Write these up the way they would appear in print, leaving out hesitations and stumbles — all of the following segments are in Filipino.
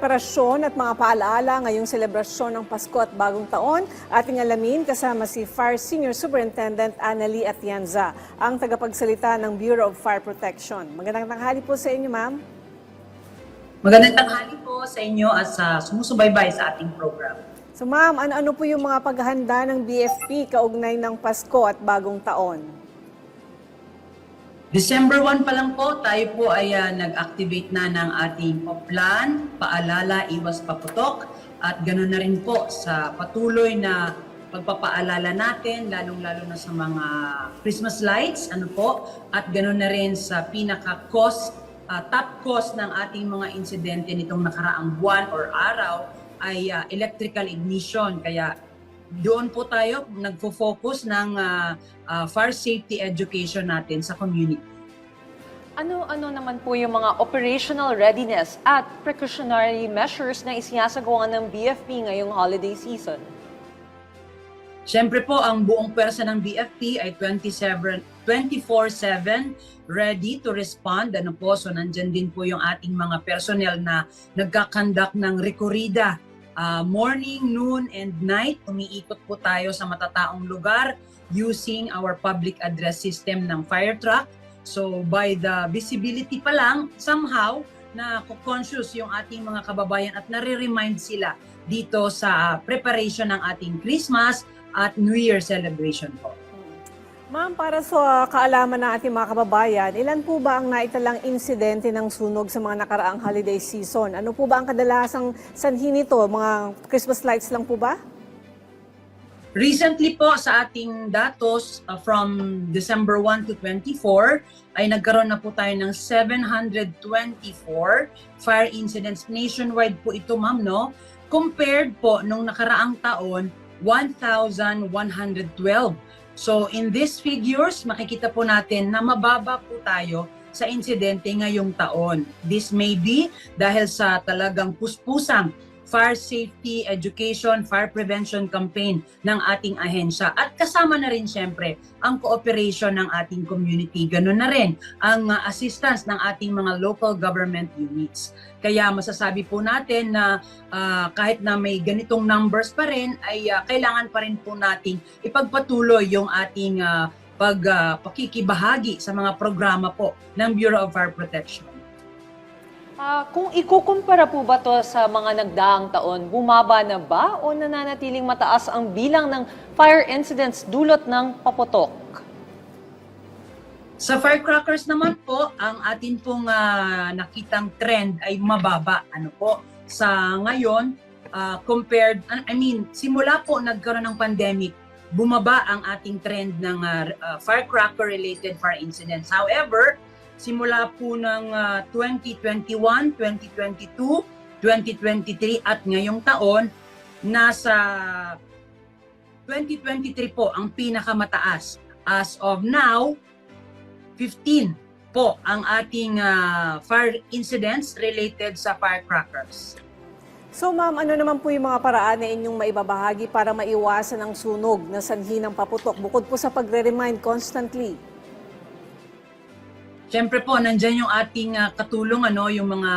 preparasyon at mga paalaala ngayong selebrasyon ng Pasko at Bagong Taon, ating alamin kasama si Fire Senior Superintendent Annalie Atienza, ang tagapagsalita ng Bureau of Fire Protection. Magandang tanghali po sa inyo, ma'am. Magandang tanghali po sa inyo at sa sumusubaybay sa ating program. So ma'am, ano po yung mga paghahanda ng BFP kaugnay ng Pasko at Bagong Taon? December 1 pa lang po, tayo po ay nag-activate na ng ating plan, paalala, iwas paputok, at ganoon na rin po sa patuloy na pagpapaalala natin, lalong-lalo na sa mga Christmas lights, at ganoon na rin sa top cause ng ating mga insidente nitong nakaraang buwan or araw ay electrical ignition. Kaya doon po tayo nagfo-focus ng fire safety education natin sa community. Ano naman po yung mga operational readiness at precautionary measures na isinasagawa ng BFP ngayong holiday season? Siyempre po, ang buong pwersa ng BFP ay 24/7 ready to respond. So nandyan din po yung ating mga personnel na nagkakandak ng rekorida. Morning, noon, and night, umiikot po tayo sa matataong lugar using our public address system ng fire truck. So by the visibility pa lang, somehow, na conscious yung ating mga kababayan at nare-remind sila dito sa preparation ng ating Christmas at New Year celebration po. Ma'am, para sa kaalaman ng ating mga kababayan, ilan po ba ang naitalang insidente ng sunog sa mga nakaraang holiday season? Ano po ba ang kadalasang sanhi nito? Mga Christmas lights lang po ba? Recently po sa ating datos from December 1 to 24 ay nagkaroon na po tayo ng 724 fire incidents nationwide po ito, ma'am, no? Compared po nung nakaraang taon, 1,112. So in these figures, makikita po natin na mababa po tayo sa insidente ngayong taon. This may be dahil sa talagang puspusang fire safety education, fire prevention campaign ng ating ahensya. At kasama na rin siyempre ang cooperation ng ating community. Ganun na rin ang assistance ng ating mga local government units. Kaya masasabi po natin na kahit na may ganitong numbers pa rin, ay kailangan pa rin po nating ipagpatuloy yung ating pakikibahagi sa mga programa po ng Bureau of Fire Protection. Kung ikukumpara po ba to sa mga nagdaang taon, bumaba na ba o nananatiling mataas ang bilang ng fire incidents dulot ng paputok? Sa firecrackers naman po, ang atin pong nakitang trend ay mababa. Sa ngayon, simula po nagkaroon ng pandemic, bumaba ang ating trend ng firecracker-related fire incidents. However, simula po ng 2021, 2022, 2023 at ngayong taon, nasa 2023 po ang pinakamataas. As of now, 15 po ang ating fire incidents related sa firecrackers. So ma'am, ano naman po yung mga paraan na inyong maibabahagi para maiwasan ang sunog na sanhi ng paputok bukod po sa pagre-remind constantly? Siyempre po, nandyan yung ating katulong, yung mga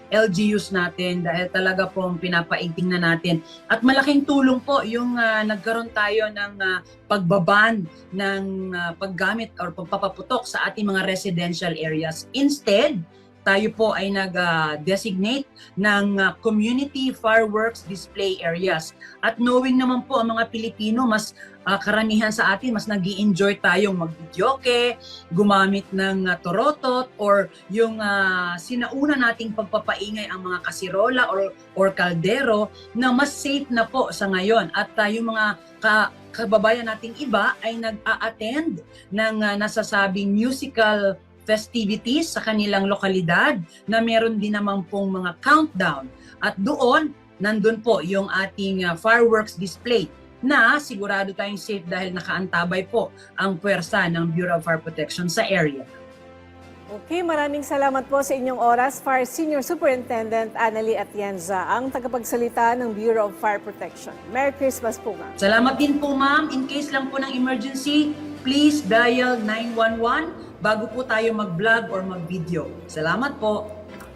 LGUs natin dahil talaga pong pinapaigting na natin. At malaking tulong po yung nagkaroon tayo ng pagbaban ng paggamit or pagpapaputok sa ating mga residential areas. Instead, tayo po ay nag-designate ng community fireworks display areas. At knowing naman po ang mga Pilipino, mas karamihan sa atin, mas nag-i-enjoy tayong mag-videoke, gumamit ng torotot, or yung sinauna nating pagpapaingay ang mga kasirola or kaldero na mas safe na po sa ngayon. At yung mga kababayan nating iba ay nag-a-attend ng nasasabing musical festivities sa kanilang lokalidad na meron din naman pong mga countdown. At doon, nandun po yung ating fireworks display na sigurado tayong safe dahil nakaantabay po ang puwersa ng Bureau of Fire Protection sa area. Okay, maraming salamat po sa inyong oras, Fire Senior Superintendent Annalie Atienza, ang tagapagsalita ng Bureau of Fire Protection. Merry Christmas po, ma'am. Salamat din po, ma'am. In case lang po ng emergency, please dial 911 bago po tayo mag-vlog or mag-video. Salamat po.